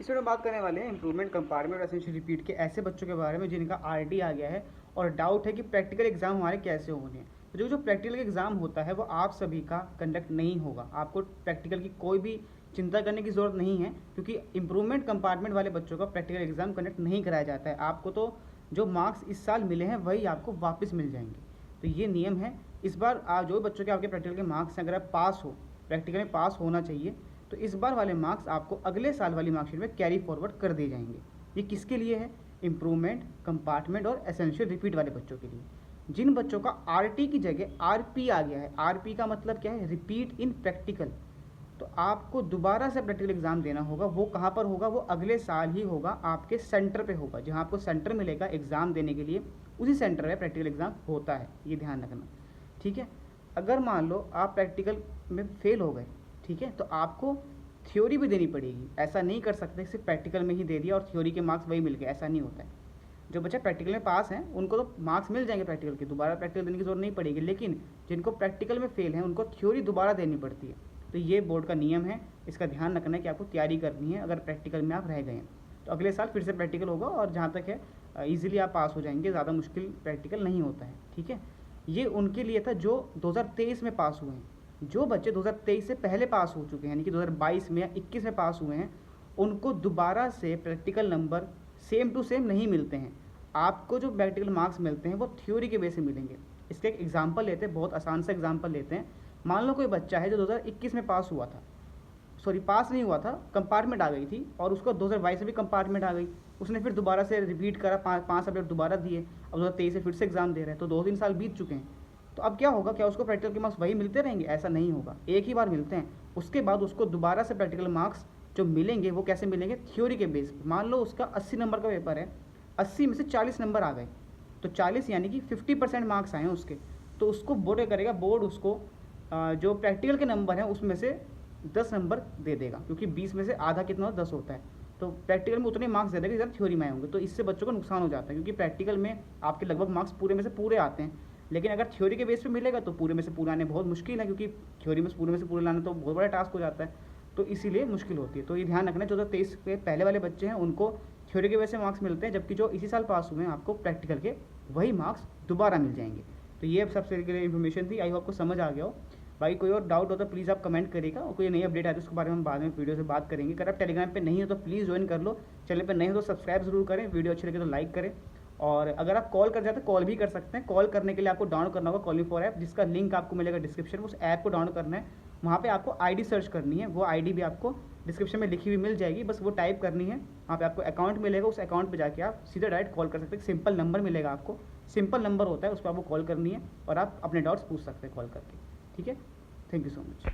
इस वीडियो में बात करने वाले हैं इंप्रूवमेंट, कंपार्टमेंट और एसेंशियल रिपीट के ऐसे बच्चों के बारे में जिनका आरटी आ गया है और डाउट है कि प्रैक्टिकल एग्जाम हमारे कैसे होने हैं। तो जो प्रैक्टिकल एग्जाम होता है वो आप सभी का कंडक्ट नहीं होगा। आपको प्रैक्टिकल की कोई भी चिंता करने की ज़रूरत नहीं है, क्योंकि इंप्रूवमेंट कंपार्टमेंट वाले बच्चों का प्रैक्टिकल एग्जाम कंडक्ट नहीं कराया जाता है। आपको तो जो मार्क्स इस साल मिले हैं वही आपको वापस मिल जाएंगे। तो ये नियम है। इस बार जो बच्चों के आपके प्रैक्टिकल के मार्क्स हैं, अगर आप पास हो, प्रैक्टिकल में पास होना चाहिए, तो इस बार वाले मार्क्स आपको अगले साल वाली मार्कशीट में कैरी फॉरवर्ड कर दिए जाएंगे। ये किसके लिए है? इंप्रूवमेंट, कंपार्टमेंट और एसेंशियल रिपीट वाले बच्चों के लिए। जिन बच्चों का आरटी की जगह आरपी आ गया है, आरपी का मतलब क्या है? Repeat in practical. तो आपको दोबारा से प्रैक्टिकल एग्जाम देना होगा। वो कहाँ पर होगा? वो अगले साल ही होगा, आपके सेंटर पे होगा। जहाँ आपको सेंटर मिलेगा एग्ज़ाम देने के लिए, उसी सेंटर में प्रैक्टिकल एग्जाम होता है। ये ध्यान रखना, ठीक है। अगर मान लो आप प्रैक्टिकल में फेल हो गए, ठीक है, तो आपको थ्योरी भी देनी पड़ेगी। ऐसा नहीं कर सकते सिर्फ प्रैक्टिकल में ही दे दिया और थ्योरी के मार्क्स वही मिल गए, ऐसा नहीं होता है। जो बच्चा प्रैक्टिकल में पास हैं उनको तो मार्क्स मिल जाएंगे प्रैक्टिकल के, दोबारा प्रैक्टिकल देने की जरूरत नहीं पड़ेगी। लेकिन जिनको प्रैक्टिकल में फेल हैं उनको थ्योरी दोबारा देनी पड़ती है। तो ये बोर्ड का नियम है, इसका ध्यान रखना है कि आपको तैयारी करनी है। अगर प्रैक्टिकल में आप रह गए हैं तो अगले साल फिर से प्रैक्टिकल होगा और जहाँ तक है ईजिली आप पास हो जाएंगे, ज़्यादा मुश्किल प्रैक्टिकल नहीं होता है, ठीक है। ये उनके लिए था जो 2023 में पास हुए हैं। जो बच्चे 2023 से पहले पास हो चुके हैं, यानी कि 2022 में या 21 में पास हुए हैं, उनको दोबारा से practical number same to same नहीं मिलते हैं। आपको जो प्रैक्टिकल मार्क्स मिलते हैं वो थ्योरी के बेस पे मिलेंगे। इसका एक एग्जाम्पल लेते हैं, बहुत आसान सा एग्जाम्पल लेते हैं। मान लो कोई बच्चा है जो 2021 में पास हुआ था, सॉरी पास नहीं हुआ था, कंपार्टमेंट आ गई थी और उसको 2022 में भी कंपार्टमेंट आ गई। उसने फिर दोबारा से रिपीट करा, पाँच सब्जेक्ट दोबारा दिए, अब 2023 से फिर से एग्जाम दे रहे हैं, तो 2-3 साल बीत चुके हैं। तो अब क्या होगा? क्या उसको प्रैक्टिकल के मार्क्स वही मिलते रहेंगे? ऐसा नहीं होगा, एक ही बार मिलते हैं। उसके बाद उसको दोबारा से प्रैक्टिकल मार्क्स जो मिलेंगे वो कैसे मिलेंगे? थ्योरी के बेस पर। मान लो उसका 80 नंबर का पेपर है, 80 में से 40 नंबर आ गए, तो 40 यानी कि 50% मार्क्स आए हैं उसके, तो उसको बोर्ड करेगा, बोर्ड उसको जो प्रैक्टिकल के नंबर हैं उसमें से 10 नंबर दे देगा, क्योंकि 20 में से आधा कितना 10 होता है। तो प्रैक्टिकल में उतने मार्क्स दे देगा जितना थ्योरी में आए होंगे। तो इससे बच्चों को नुकसान हो जाता है, क्योंकि प्रैक्टिकल में आपके लगभग मार्क्स पूरे में से पूरे आते हैं, लेकिन अगर थ्योरी के बेस पे मिलेगा तो पूरे में से पूरे आने बहुत मुश्किल है, क्योंकि थ्योरी में पूरे लाना तो बहुत बड़ा टास्क हो जाता है। तो इसीलिए मुश्किल होती है। तो ये ध्यान रखना, 2023 के पहले वाले बच्चे हैं उनको थ्योरी के बेस से मार्क्स मिलते हैं, जबकि जो इसी साल पास हुए हैं आपको प्रैक्टिकल के वही मार्क्स दोबारा मिल जाएंगे। तो ये सबसे इन्फॉर्मेशन थी, आई होप आपको समझ आ गया हो। भाई कोई और डाउट हो तो प्लीज़ आप कमेंट करिएगा, और कोई नई अपडेट आए तो उसके बारे में हम बाद में वीडियो से बात करेंगे। अगर आप टेलीग्राम पे नहीं हो तो प्लीज़ ज्वाइन कर लो, चैनल पे नहीं हो तो सब्सक्राइब जरूर करें, वीडियो अच्छी लगे तो लाइक करें। और अगर आप कॉल कर जाते हैं कॉल भी कर सकते हैं। कॉल करने के लिए आपको डाउनलोड करना होगा कॉलिंग फॉर ऐप, जिसका लिंक आपको मिलेगा डिस्क्रिप्शन में। उस ऐप को डाउनलोड करना है, वहाँ पे आपको आईडी सर्च करनी है, वो आईडी भी आपको डिस्क्रिप्शन में लिखी हुई मिल जाएगी, बस वो टाइप करनी है। वहाँ पे आपको अकाउंट मिलेगा, उस अकाउंट पे जाके आप सीधा डायरेक्ट कॉल कर सकते हैं। सिंपल नंबर मिलेगा आपको, सिंपल नंबर होता है, उस पर आपको कॉल करनी है और आप अपने डाउट्स पूछ सकते हैं कॉल करके, ठीक है। Thank you so much.